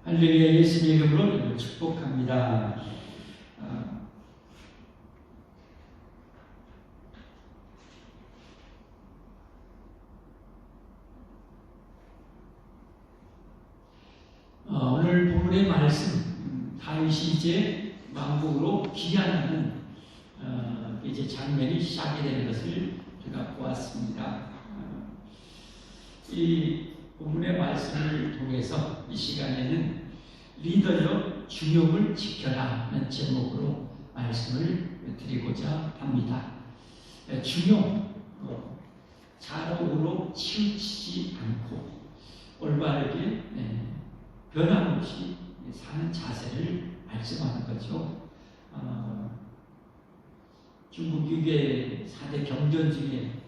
할렐루야. 예수님의 이름으로 여러분을 축복합니다. 오늘 본문의 말씀, 다윗이 이제 왕국으로 귀환하는 이제 장면이 시작이 되는 것을 제가 보았습니다. 이 본문의 말씀을 통해서 이 시간에는 리더여 중용을 지켜라 하는 제목으로 말씀을 드리고자 합니다. 중용, 좌우로 치우치지 않고 올바르게 변함없이 사는 자세를 말씀하는 거죠. 중국 유교 4대 경전 중에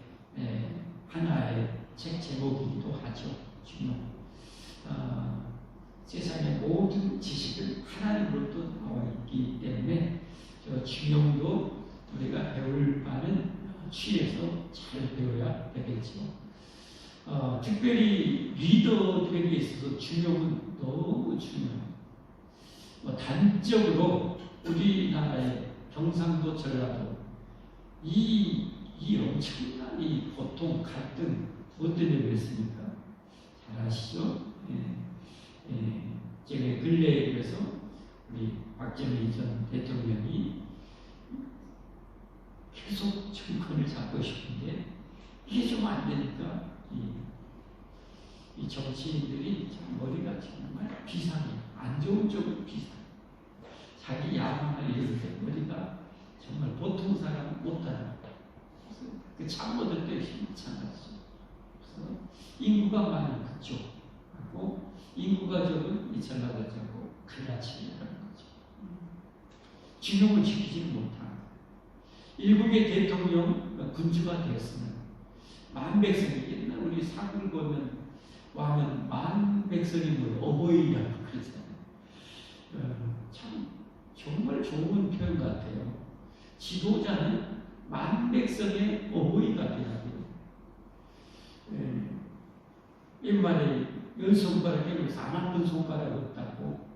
하나의 책 제목이기도 하죠. 중용. 세상의 모든 지식은 하나님으로부터 나와 있기 때문에 저 중용도 우리가 배울 바는 취해서 잘 배워야 되겠죠. 특별히 리더들에게 있어서 중용은 너무 중요해요. 단적으로 우리나라의 경상도 전라도 이 엄청난 이 고통, 갈등 무엇 때문에 그랬습니까? 잘 아시죠? 제가 근래에 그래서 우리 박정희 전 대통령이 계속 정권을 잡고 싶은데 이게 좀 안 되니까 이 정치인들이 참 머리가 정말 비상해. 안 좋은 쪽은 비상. 자기 야망을 이룰 때 머리가 정말 보통 사람은 못하는. 그래서 그 참모들 때 힘차겠죠. 그래서 인구가 많은 그쪽 하고 인구가 적은 이 전라도 쪽하고 갈라치기를 하는 거죠. 균형을 지키지 못하는. 일국의 대통령 군주가 되었으면 만백성이 옛날 우리 사극을 보면 왕은 만백성임을 어버이라고 그러잖아요. 참 정말 좋은 표현 같아요. 지도자는 만백성의 어버이가 되어야 돼요. 옛말에 열 손가락에 사나운 손가락 없다고.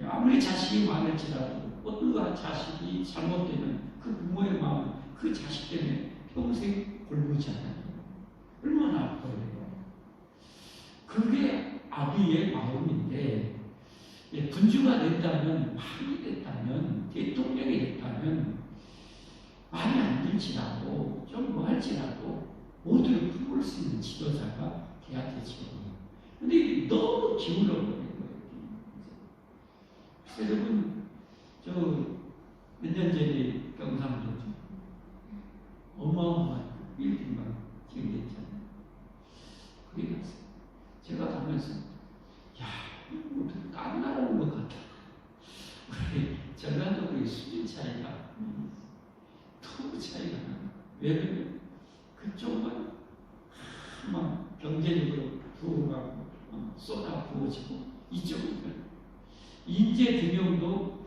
아무리 자식이 많을지라도 어느 자식이 잘못되면 그 부모의 마음은 그 자식 때문에 평생 골무잖아요. 얼마나 아파요. 그게 아비의 마음인데 군주가 됐다면, 왕이 됐다면, 대통령이 됐다면 말이 안 들지라도 좀 뭐 할지라도 모두를 품을 수 있는 지도자가 돼야 되죠. 근데 이게 너무 기울어버린 거예요. 여러분, 몇 년 전에 경상도 어마어마한 빌딩만 지어졌잖아요. 거기 가서 제가 가면서 야, 이거 딴 나라 온 것 같다. 우리 전라도의 수준 차이가 너무 차이가 나요. 왜 그러면 그쪽은 막 경제적으로 부어가고 쏟아 부어지고 이쪽은 인재 등용도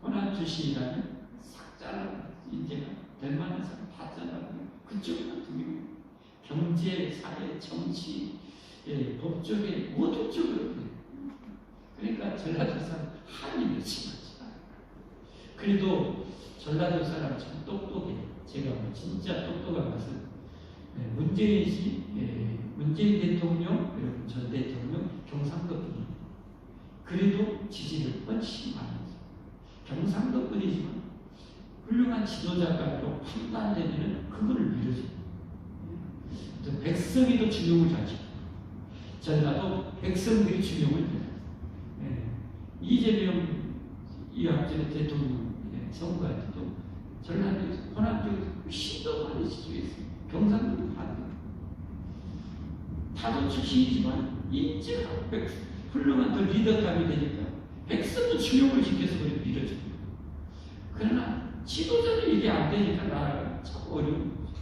호남출신이라는 삭자라는 인재가 될 만한 사람 봤잖아요. 그쪽은 등용 경제, 사회, 정치, 법조계 모든 쪽으로 그러니까 전라도 사람 한이 맺히지 않아요. 그래도 전라도 사람 참 똑똑해요. 제가 진짜 똑똑한 것은 문재인 대통령 그리고 전 대통령 경상도 분이 그래도 지지를 훨씬 많이 했어요. 경상도 분이지만 훌륭한 지도자가 판단되면 그거를 밀어줘요. 백성이 더 중용을 잘 지켜요. 전라도 백성들이 중용을 해요. 이재명 이학전의 대통령 선거할 때도 전라도에서 호남 쪽에서 훨씬 더 많이 지지했어요. 경상도도 반대. 타도 출신이지만 인재가 훌륭한 더 리더감이 되니까 백성도 중용을 지켜서 그렇게 밀어줘요. 그러나 지도자는 이게 안 되니까 나라가 참 어려운 거죠.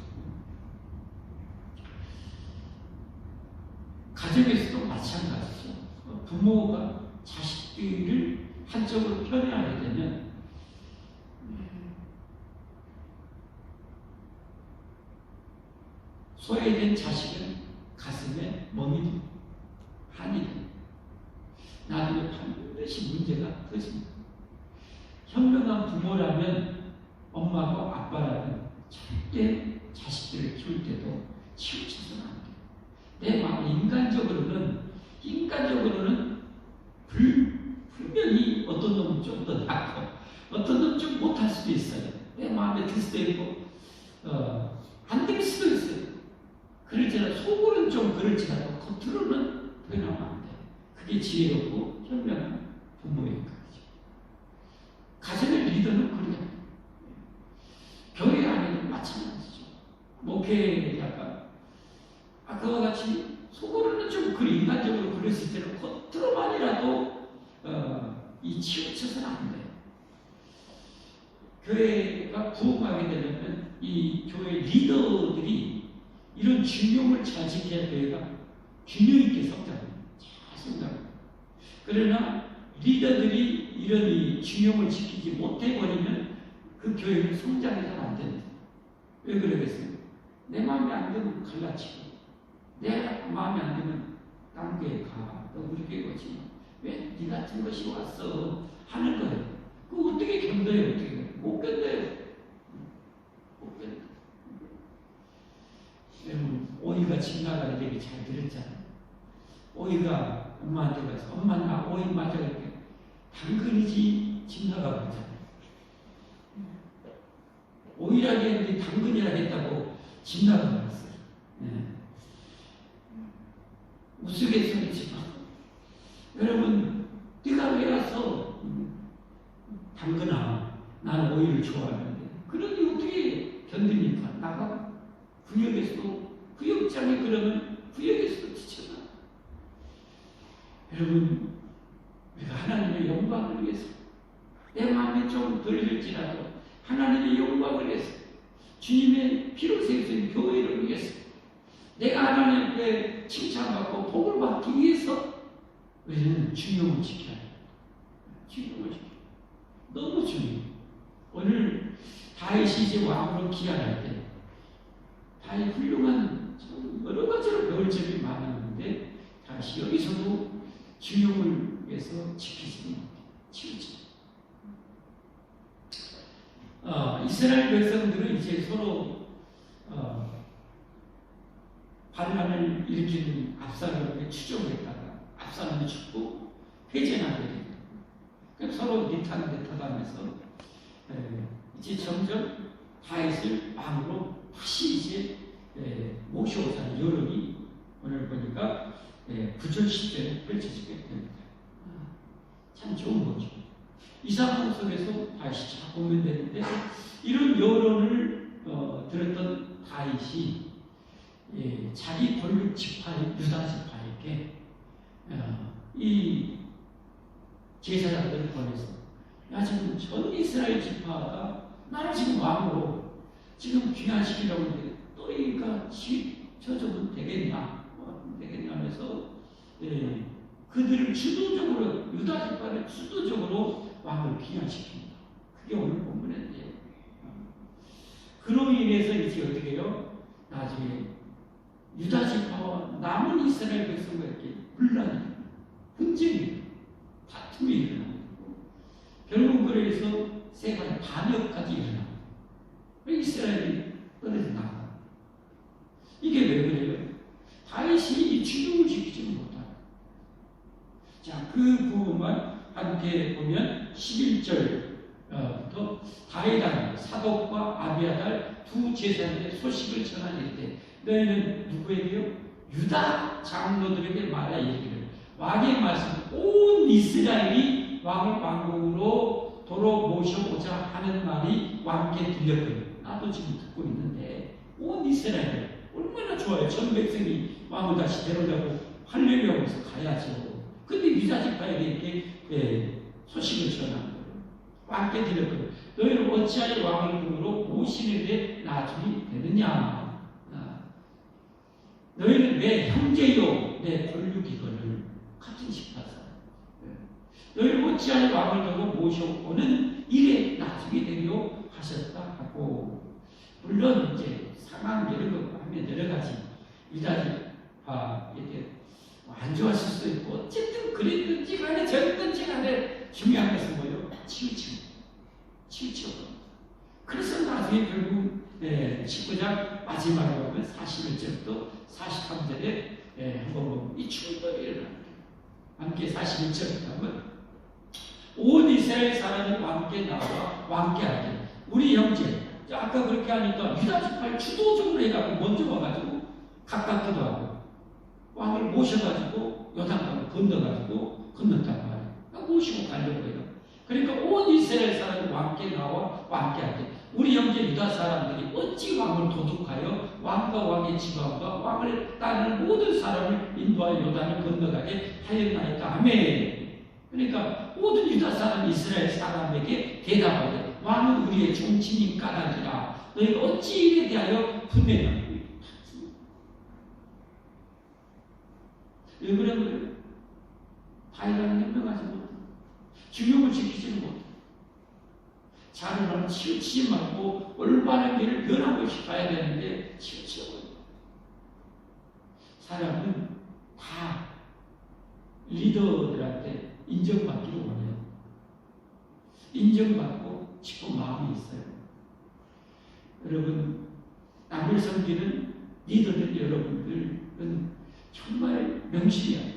가정에서도 마찬가지죠. 부모가 자식들을 한쪽으로 편애하게 되면 소외된 자식은 가슴에 멍이 듭니다. 한이 됩니다. 그때 자식들을 키울 때도 치우쳐서는 안 돼. 내 마음 인간적으로는 분명히 어떤 놈은 좀 더 낫고 어떤 놈은 좀 못할 수도 있어요. 내 마음에 들 수도 있고 안 될 수도 있어요. 그럴지라도 속으로는 좀 그럴지라도 겉으로는 변하면 안 돼. 그게 지혜롭고 현명한 부모의 것이죠. 가정의 리더는 그래요. 교회 안에는 마찬가지죠. 목회자가 아까와 같이 속으로는 좀 인간적으로 그럴 수 있지만 겉으로만이라도 이 치우쳐서는 안 돼요. 교회가 부흥하게 되려면 이 교회 리더들이 이런 균형을 잘 지켜야 교회가 균형 있게 성장합니다. 잘 성장합니다. 그러나 리더들이 이런 이 균형을 지키지 못해버리면 그 교회는 성장이 잘 안 됩니다. 왜 그러겠어요? 내 마음에 안 되면 갈라치고 내 마음에 안 되면 딴 교회 가. 너 우리 교회 오지 마. 왜? 네 같은 것이 왔어. 하는 거예요. 그거 어떻게 견뎌요? 어떻게 못 견뎌요. 못 견뎌요. 여러분 오이가 집 나가는 얘기 잘 들었잖아요. 오이가 엄마한테 가서 엄마 나 오이 맞아 이렇게 당근이지 집 나가버리잖아요. 오이라고 했는데 당근이라고 했다고 집 나가버렸어요. 네. 우스갯소리지만 여러분 네가 왜 와서 당근아 나는 오이를 좋아하는데 그러니 어떻게 견딥니까? 나가 구역에서도 구역장에 그러면 구역에서도 지쳐나. 여러분 우리가 하나님의 영광을 위해서 내 마음에 좀 들릴지라도 하나님의 영광을 위해서 주님의 피로 세우신 교회를 위해서 내가 하나님께 칭찬받고 복을 받기 위해서 우리는 균형을 지켜야 해요. 균형을 지켜야 해요. 너무 중요해요. 오늘 다윗이 이제 왕으로 기한할 때 다윗 훌륭한 여러 가지로 배울 점이 많았는데 다윗이 여기서도 균형을 위해서 지키지 못해요. 치우치. 이스라엘 백성들은 이제 서로 반란을 일으키는 압살롬에게 추종했다가 압살롬이 죽고 회전하게 됩니다. 서로 니탄하면서 이제 점점 다윗을 왕으로 다시 이제 모셔오자는 여론이 오늘 보니까 9절 10절에 펼쳐지게 됩니다. 참 좋은 거죠. 이 상황 속에서 다시 잘 보면 되는데 이런 여론을 들었던 다윗이 자기 본육 지파인 유다 지파에게 이 제사장들을 보내서 야 지금 전 이스라엘 지파가 나를 지금 왕으로 지금 귀환시키려고 하는데 너희가 저쪽은 되겠냐 하면서 그들을 주도적으로 유다 지파를 주도적으로 왕을 귀환시킵니다. 그게 오늘 본문인데 그로 인해서 이제 어떻게 해요? 나중에 유다 지파와 남은 이스라엘 백성과 이렇게 분란이 분쟁이 다툼이 일어나고 결국 그래서 세간 반역까지 일어나고 이스라엘이 떨어져 나가. 이게 왜 그래요? 다윗이 이 균형을 지키지 못하고. 자, 그 부분만 함께 보면 11절부터 다윗왕 사독과 아비아달 두 제사장의 소식을 전하실 때 너희는 누구에게요? 유다 장로들에게 말하 이르기를 왕의 말씀 온 이스라엘이 왕을 왕궁으로 도로 모셔오자 하는 말이 왕께 들렸거든요. 나도 지금 듣고 있는데 온 이스라엘 얼마나 좋아요. 전 백성이 왕을 다시 데려다고 할렐루야 하면서 가야죠. 근데 유다 지파에게 이렇게 소식을 전한 거예요. 왕께 들렸거든요. 너희는 어찌하여 왕을 궁으로 모시는데 나중이 되느냐. 너희는 내 형제요 내 권육이거늘 같은 지파사. 너희는 어찌하여 왕을 두고 모셔오는 일에 나중에 되려 하셨다 하고 물론 이제 상황 이런 거 하면 여러 가지 유다지파에게 안 좋았을 수도 있고 어쨌든 그랬든지 간에 저랬든지 간에 중요한 것은 뭐예요? 치우치고 그래서 나중에 결국 19장 마지막에 보면 41절부터 43절에 한번 보면 이 충돌이 일어납니다. 함께 41절부터 하면 온 이스라엘 사람이 함께 나와 함께하게 우리 형제 아까 그렇게 하니까 유다 지파를 주도적으로 해가지고 먼저 와가지고 각각 기도하고 왕을 모셔가지고 요단강을 건넜단 말이에요. 모시고 가려고 해요. 그러니까 온 이스라엘 사람이 왕께 나와 함께하게 우리 형제 유다 사람들이 어찌 왕을 도둑하여 왕과 왕의 지방과 왕을 따르는 모든 사람을 인도하여 요단을 건너가게 하였나이까. 아멘. 그러니까 모든 유다 사람 이스라엘 사람에게 대답하되 왕은 우리의 종친인 까닭이라 너희가 어찌 이에 대하여 분내냐. 왜 그래? 다윗왕은 현명하지 못해. 규명을 지키지는 못해. 자료라면 치우치지 말고 올바른 길을 변함없이 가야 되는데 치우치고 사람은 다 리더들한테 인정받기를 원해요. 인정받고 싶은 마음이 있어요. 여러분, 남을 섬기는 리더들 여러분들은 정말 명심이야.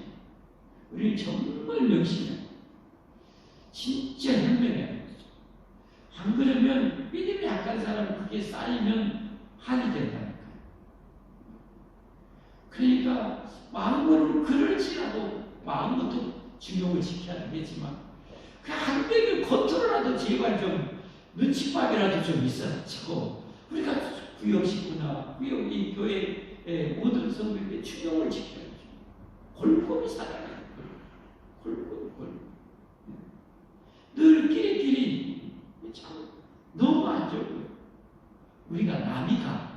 우리 정말 명심이야. 진짜 현명해요. 안 그러면 믿음이 약한 사람은 그게 쌓이면 한이 된다니까. 그러니까 마음으로 그럴지라도 마음부터 중용을 지켜야 되겠지만 그 한 명의 컨트롤라도 제발 좀 눈치밥이라도 좀 있어가지고 우리가 구역 식구나 구역 이 교회 모든 성도에게 중용을 지켜야죠. 골고루 살아가요. 골고루. 늘 끼리끼리 참 너무 안 좋고요. 우리가 남이 가.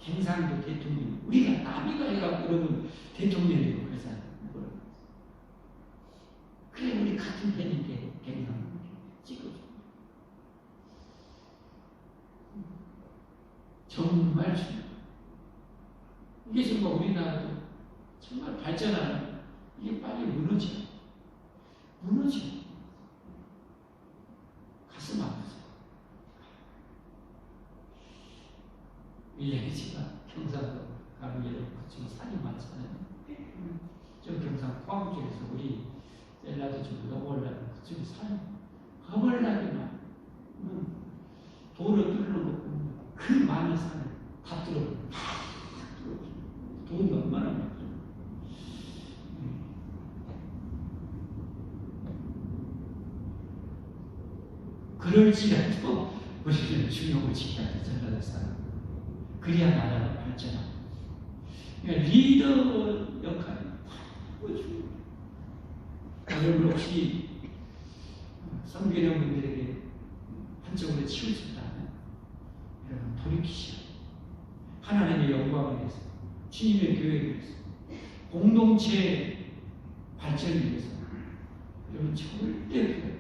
경상도 대통령, 우리가 남이가 해갖고 그러면 대통령이 되고 그러잖아요. 그래, 우리 같은 편인데, 경상도 찍어줘. 정말 중요해요. 이게 정말 우리나라도 정말 발전하는, 이게 빨리 무너져요. 가슴 아프죠. 얘기지만 경상도 가면 여러분 그쪽 산이 많잖아요. 저 경상 포항 쪽에서 우리 셀라도 좀 넘어오려면 그쪽에 산이 허벌나게 많아요. 도로 뚫어놓고 그 많은 산을 다 뚫어놓고 돈이 얼마나 많아요. 그럴지라도 우리는 중용을 지켜야 돼. 전라도 사람. 그래야 나라가 발전하고. 그러니까 리더 역할이 너무 중요해요. 여러분 혹시 성교령 분들에게 한쪽으로 치우친다면 여러분 돌이키시오. 하나님의 영광을 위해서, 주님의 교회를 위해서, 공동체 발전을 위해서 여러분 절대 필요해요.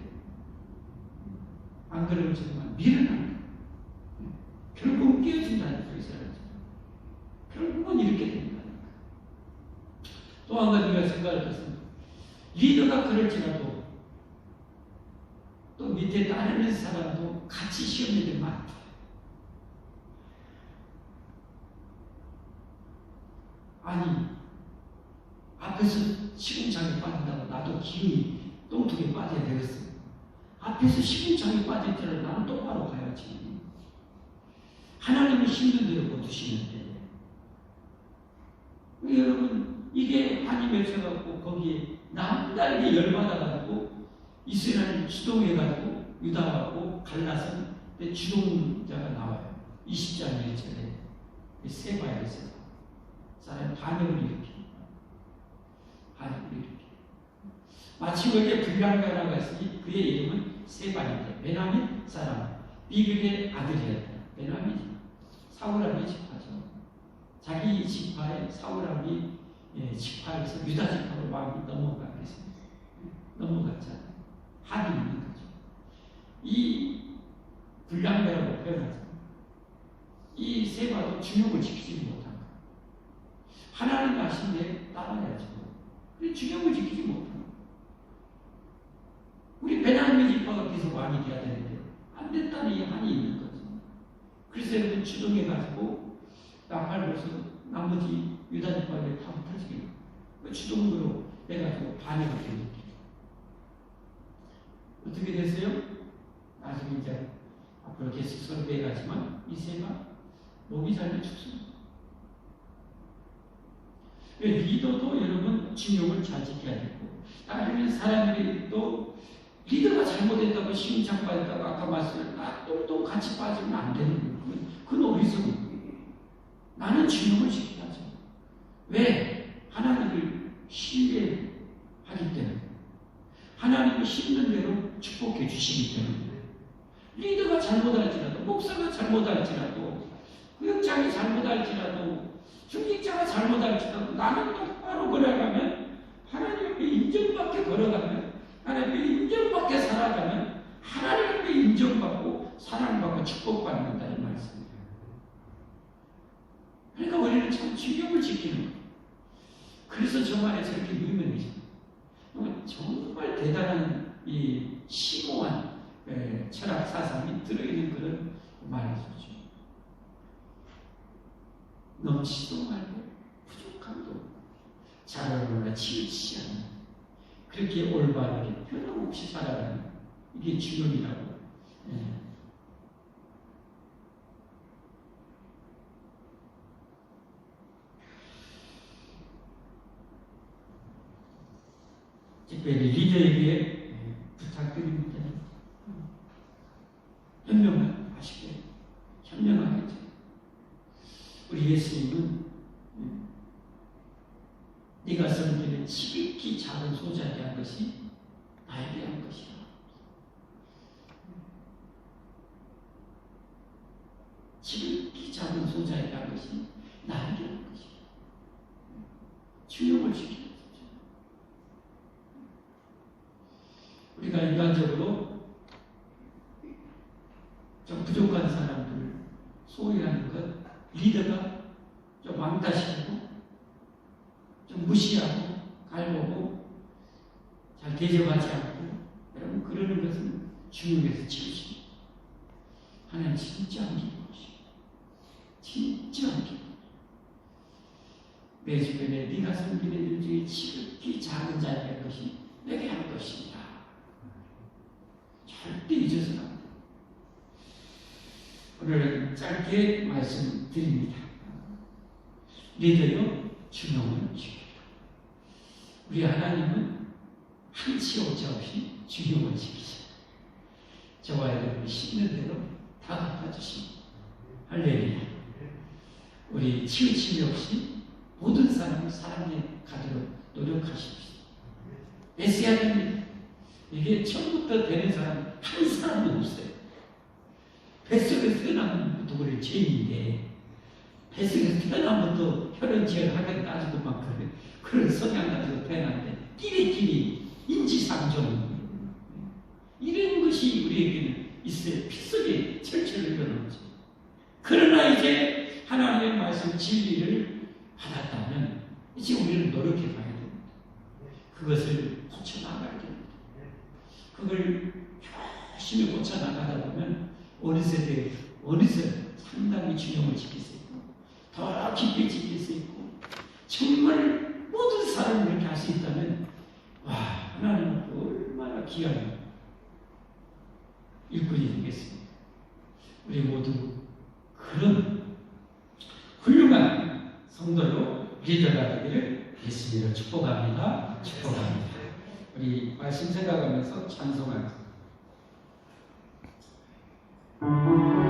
안 그러면 정말 미련합니다. 결국은 깨어진다니까, 이 사람들. 결국은 이렇게 된다니까. 또 한 가지가 생각을 했습니다. 리더가 그럴지라도 또 밑에 따르는 사람도 같이 시험이 많다. 아니, 앞에서 시궁창에 빠진다고 나도 기운이 똥통에 빠져야 되겠어. 앞에서 시궁창에 빠질 때는 나는 똑바로 가야지. 하나님은 힘든 대로 거두시는데 여러분 이게 한이 맺혀갖고 거기에 남다르게 열받아가지고 이스라엘을 주동해가지고 유다하고 갈라서 주동자가 나와요. 20장 1절에 세바에서 사람이 반역을 일으킵니다. 마치 거기에 불량가라가 있으니 그의 이름은 세바인데 베냐민 사람 비글의 아들이었다. 베냐민이 사울왕의 지파죠. 자기 지파에 사울왕이 지파에서 유다 지파로 왕이 넘어갔겠습니다. 넘어갔잖아요. 한이 있는 거죠. 이 불량배라고 표현하죠. 이 세바도 중용을 지키지 못한 거예요. 하나님 하신 데 따라야죠. 근데 중용을 지키지 못한 거예요. 하나님의 지파가 계속 왕이 돼야 되는데 안 됐다는 이 한이 있는 거죠. 그래서 여러분 주동해가지고 나팔로서 나머지 유다 지파를 다 흩어지게 주동으로 해가지고 반역을 되니까 어떻게 됐어요? 나중에 이제 앞으로 계속 설계해가지만 이새가 목이 잘려 죽습니다. 리더도 여러분 중용을 잘 지켜야 되고, 나중에 사람들이 또 리더가 잘못했다고 시험장받았다고 아까 말씀을 또 같이 빠지면 안 되는 거예요. 그건 어리석은 거예요. 나는 중용을 지켜야죠. 왜? 하나님을 신뢰하기 때문에, 하나님이 심는 대로 축복해 주시기 때문에. 리더가 잘못할지라도, 목사가 잘못할지라도, 구역장이 잘못할지라도, 중직자가 잘못할지라도 나는 똑바로 걸어가면, 하나님 앞에 인정받게 걸어가면, 하나님 앞에 인정받게 살아가면 하나님 앞에 인정받고 사랑받고 축복받는다 이 말씀이에요. 그러니까 우리는 참 중용을 지키는 거예요. 그래서 저 말에 저렇게 유명해져. 정말 대단한 이 심오한 철학 사상이 들어있는 그런 말이죠. 넘치도 말고 부족함도 없고 자라로나 치우치지 않는 그렇게 올바르게 변함없이 살아가는 이게 중용이라고. 특별히 리더에게 부탁드립니다. 현명하시게 현명하겠죠. 우리 예수님은 네가 섬기는 지극히 작은 소자에게 한 것이 나에게 한 것이야. 지극히 작은 소자에게 한 것이 나에게 한 것이야. 중용을 지켜야 되죠. 우리가 인간적으로 좀 부족한 사람들을 소유하는 것, 리더가 좀 왕따시키고 좀 무시하고 갈보고 잘 대접하지 않고 여러분 그러는 것은 중용에서 치우칩니다. 하나님 진짜 안 기뻐하시고 진짜 안 기뻐하시고 내 주변에 네가 섬기는 일 중에 지극히 작은 자에게 할 것이 내게 할 것입니다. 절대 잊어서는 안 돼요. 오늘 짧게 말씀드립니다. 리더요 중용을 지켜라. 우리 하나님은 한치 오차 없이 중용을 지키셔. 저와 여러분이 심는 대로 다 갚아주십니다. 할렐루야. 우리 치우침이 없이 모든 사람을 사랑해 가도록 노력하십시오. 애써야 됩니다. 이게 처음부터 되는 사람 한 사람도 없어요. 뱃속에서 태어나면 부터 우리 죄인인데 뱃속에서 태어나면부터 혈연 지혈하게 따지고 막 그런 성향 가지고 태어났는데 끼리끼리 인지상정 이런 것이 우리에게는 있어요. 피 속에 철철 흘러나오죠. 그러나 이제 하나님의 말씀 진리를 받았다면 이제 우리는 노력해 봐야 됩니다. 그것을 고쳐나가야 됩니다. 그걸 열심히 고쳐나가다 보면 어느새 상당히 중용을 지킬 수 있고 더 깊이 지킬 수 있고 정말 모든 사람을 이렇게 할 수 있다면 와 하나님은 얼마나 귀한 일꾼이 되겠습니까? 우리 모두 그런 훌륭한 성도로 리더가 되기를 예수님으로 축복합니다. 축복합니다. 우리 말씀 생각하면서 찬송합니다. Hallelujah.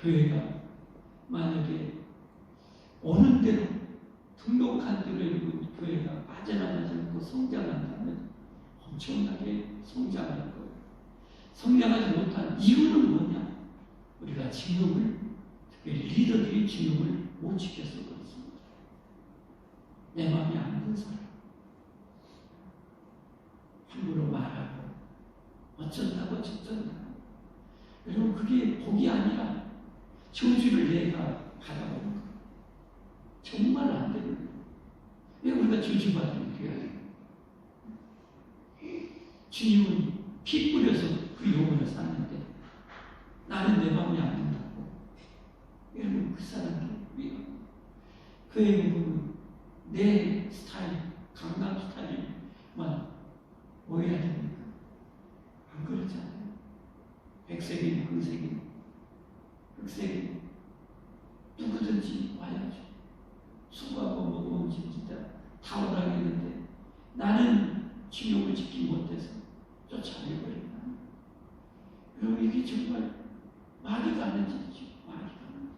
교회가 만약에 오는 대로 등록한 대로 여러분 교회가 빠져나가지 않고 성장한다면 엄청나게 성장할 거예요. 성장하지 못한 이유는 뭐냐? 우리가 징용을, 특히 리더들이 징용을 못 지켜서 그렇습니다. 내 마음에 안 든 사람 함부로 말하고 어쩐다고 저쩐다고. 여러분 그게 복이 아니라 저주를 내가 받아보는 거예요. 정말 안 되는 거예요. 왜 우리가 저주받는 거예요? 주님은 피 뿌려서 그 영혼을 샀는데 나는 내 마음에 안 든다고. 여러분 그 사람들 위하고 그의 몸은 내 스타일, 강남 스타일만 모여야 됩니까? 안 그러잖아요. 백색인, 흑색인, 흑색인 누구든지 와야죠. 수고하고 먹으면 진짜 다 오라겠는데 나는 징용을 지키지 못해서 쫓아내버린다. 여러분 이게 정말 말이 가는 짓이죠. 말이 가는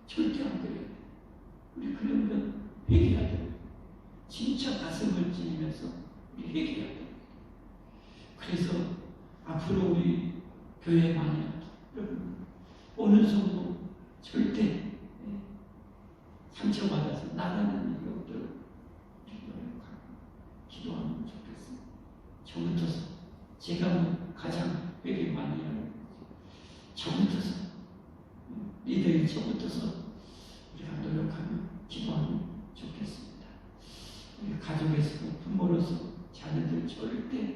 짓. 절대 안 그래요. 우리 그러면 회개해야 돼요. 진짜 가슴을 찌르면서 우리 회개해야 돼요. 그래서 앞으로 우리 교회 만약 여러분 오는 성도 절대 상처받아서 나가는 일이 없도록 노력하고 기도하면 좋겠습니다. 저부터서 제가 가장 회개 많이 하는 저부터서 리더인 저부터서 우리가 노력하면 기도하면 좋겠습니다. 우리 가족에서도 부모로서 자녀들 절대